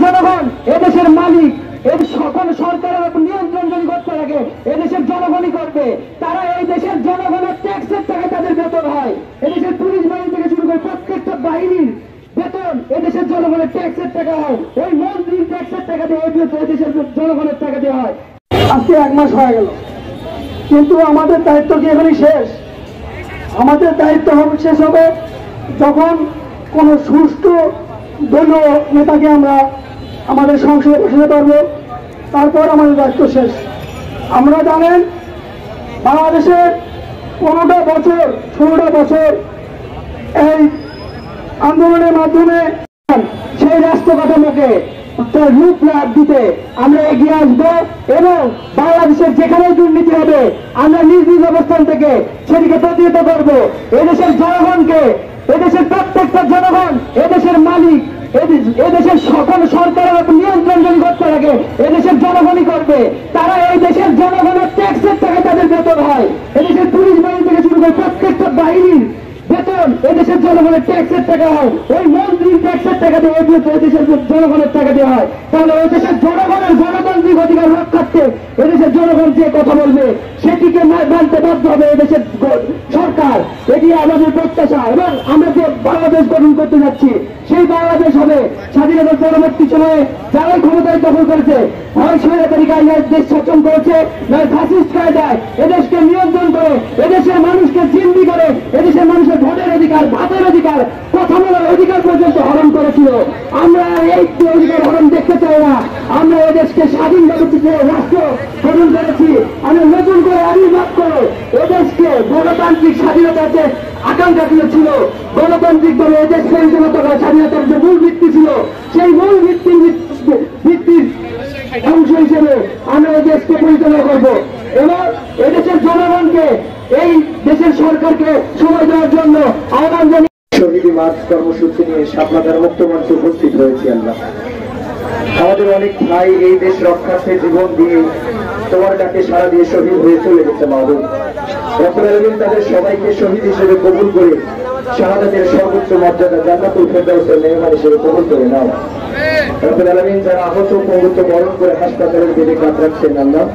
জনগণ এদেশের মালিক। এই সকল সরকারের উপর নিয়ন্ত্রণ যদি করতে থাকে এদেশের জনগণই করবে। তারা এই দেশের জনগণের ট্যাক্সের টাকা তাদের বেতন হয়। এদেশের পুলিশ বাহিনী থেকে শুরু করে প্রত্যেকটা বাহিনীর বেতন এদেশের জনগণের ট্যাক্সের টাকা হয়। ওই মন্ত্রীর ট্যাক্সের টাকা দিয়ে এদেশের জনগণের টাকা দেওয়া হয়। আজকে 1 মাস হয়ে গেল, কিন্তু আমাদের দায়িত্ব কি এখনই শেষ? আমাদের দায়িত্ব শেষ হবে যখন কোন সুষ্ঠু দলীয় নেতাকে আমরা আমাদের সংসদে বসাতে পারবো, তারপর আমাদের দায়িত্ব শেষ। আমরা জানেন বাংলাদেশের 15টা বছর 16টা বছর এই আন্দোলনের মাধ্যমে সেই রাষ্ট্র কাঠামোকে রূপ দিতে আমরা এগিয়ে আসবো এবং বাংলাদেশের যেখানে দুর্নীতি হবে আমরা নিজ নিজ অবস্থান থেকে সেটিকে প্রতিহত করবো। এদেশের জনগণকে, এদেশের প্রত্যেকটা জনগণ এদেশের মালিক। এদেশের সকল সরকারের উপর নিয়ন্ত্রণ যদি করতে থাকে এদেশের জনগণই করবে। তারা এই দেশের জনগণের ট্যাক্সের টাকা তাদের বেতন হয়। এদেশের পুলিশ বাহিনী থেকে শুরু করে প্রত্যেকটা বাহিনীর বেতন এদেশের জনগণের ট্যাক্সের টাকা হয়। ওই মন্ত্রীর ট্যাক্সের টাকা দিয়ে এদেশের জনগণের টাকা দেওয়া হয়। তাহলে এদেশের জনগণের গণতান্ত্রিক অধিকার রক্ষার্থে এদেশের জনগণ যে কথা বলবে সেটিকে মানতে বাধ্য হবে এদেশের সরকার। এটি আমাদের প্রত্যাশা এবং আমরা যে বাংলাদেশ গঠন করতে যাচ্ছি সেই বাংলাদেশ হবে স্বাধীনতার পরবর্তী সময়ে যারাই ক্ষমতায় দখল করেছে, হয় স্বৈরাচারী কায়দায় দেশ শাসন করেছে, নয় ফ্যাসিস্ট কায়দায় এদেশকে নিয়ন্ত্রণ করে এদেশের মানুষকে জিম্মি করে এদেশের মানুষের ভোটের অধিকার, ভাতের অধিকার, কথা বলার অধিকার পর্যন্ত হরণ করেছিল। আমরা এই অধিকার হরণ দেখতে চাই না। আমরা এদেশকে স্বাধীনভাবে রাষ্ট্র গঠন করেছি। আমরা নতুন করে আবির্ভাব করে এদেশকে গণতান্ত্রিক স্বাধীনতার যে আকাঙ্ক্ষা ছিল, গণতান্ত্রিক ভাবে এদেশ পরিচালিত করা স্বাধীনতার যে মূল ভিত্তি ছিল সেই মূল ভিত্তির অংশ হিসেবে আমরা এই দেশকে পরিচালনা করবো এবং এদেশের জনগণকে, এই দেশের সরকারকে সময় দেওয়ার জন্য আহ্বান জানিয়ে শহীদ মার্চ কর্মসূচি নিয়ে শাপলাদার মুক্ত মঞ্চে উপস্থিত হয়েছি। আল্লাহ আমাদের অনেক ভাই এই দেশ রক্ষার্থে জীবন দিয়ে তোমার ডাকে সারা দিয়ে শহীদ হয়ে চলে গেছে। মাহবুব রব্বুল আলামিন তাদের সবাইকে শহীদ হিসেবে কবুল করে শাহাদাতের সর্বোচ্চ মর্যাদা জান্নাতুল ফেরদাউসের মেহমান হিসেবে কবুল করে নাও। রব্বুল আলামিন যারা আহত পঙ্গুত্ব বরণ করে হাসপাতালের বেডে কাতরাচ্ছেন আল্লাহ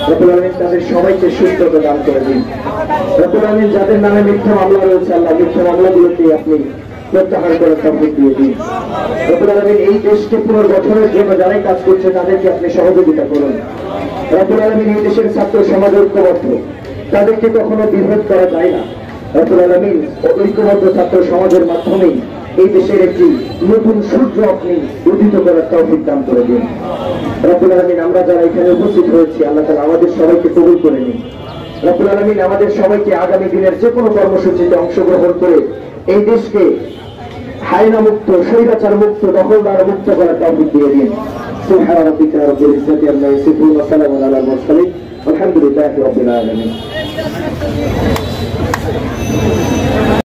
রব্বুল আলামিন তাদের সবাইকে সুস্থতা দান করে দিন। রব্বুল আলামিন যাদের নামে মিথ্যা মামলা রয়েছে আল্লাহ মিথ্যা মামলাগুলোকে আপনি প্রত্যাহার করার তৌফিক দিয়ে দিন। রব্বুল আলামিন এই দেশকে পুনর্গঠনের জন্য যারাই কাজ করছে তাদেরকে আপনি সহযোগিতা করুন। রব্বুল আলামিন এই দেশের ছাত্র সমাজ ঐক্যবদ্ধ, তাদেরকে কখনো বিভেদ করা যায় না। রব্বুল আলামিন ঐক্যবদ্ধ ছাত্র সমাজের মাধ্যমেই এই দেশের একটি নতুন সূর্য আপনি উদিত করার তৌফিক দান করে দিন। রব্বুল আলামিন আমরা যারা এখানে উপস্থিত হয়েছি আল্লাহ তাআলা আমাদের সবাইকে কবুল করে নিন। রব্বুল আলামিন আমাদের সবাইকে আগামী দিনের যে কোনো কর্মসূচিতে অংশগ্রহণ করে এই দেশকে হায়না মুক্ত, স্বৈরাচার মুক্ত, দখলদার মুক্ত করার তৌফিক দিয়ে দিন। সুবহান রাব্বিকা রাব্বিল ইজ্জাতি আম্মা ইয়াসিফুন ওয়া সালামুন আলাল মুরসালিন আলহামদুলিল্লাহি রাব্বিল আলামিন।